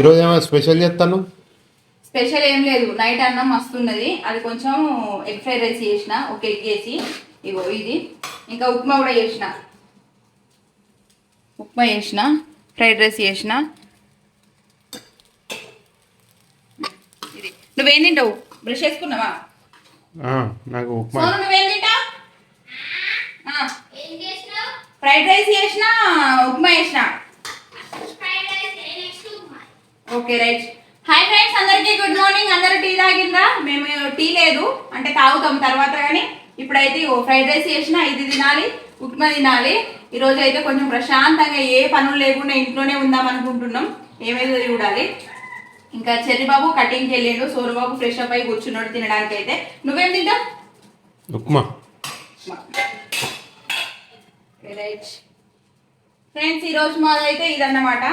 ఈరోజు ఏమైనా స్పెషల్ చేస్తాను? స్పెషల్ ఏం లేదు, నైట్ అన్నం మస్తున్నది, అది కొంచెం ఎగ్ ఫ్రైడ్ రైస్ చేసిన, ఒక ఎగ్ వేసి ఇగో ఇది. ఇంకా ఉప్మా కూడా చేసిన, ఫ్రైడ్ రైస్ చేసిన. ఇది నువ్వేం తింటావు? బ్రష్ చేసుకున్నావా? నాకు ఉప్మా. సోను నువ్వేం తింటావు? ఫ్రైడ్ రైస్ చేసిన, ఉప్మా చేసిన. Okay right. హాయ్ ఫ్రెండ్స్, అందరికీ గుడ్ మార్నింగ్. అందరూ టీ తాగిందా? మేము టీ లేదు అంటే తాగుతాం తర్వాత, కానీ ఇప్పుడైతే ఫ్రైడ్ రైస్ చేసిన, ఇది తినాలి, ఉప్మా తినాలి. ఈరోజు అయితే కొంచెం ప్రశాంతంగా ఏ పనులు లేకుండా ఇంట్లోనే ఉందాం అనుకుంటున్నాం, ఏమైతే చూడాలి. ఇంకా చెర్రిబాబు కటింగ్కి వెళ్ళిండు, సోరుబాబు ఫ్రెష్ అప్ అయి కూర్చున్నాడు తినడానికి. అయితే నువ్వేం తింటావు? ఉప్మా. రైట్ ఫ్రెండ్స్, ఈరోజు మాదైతే ఇదన్నమాట.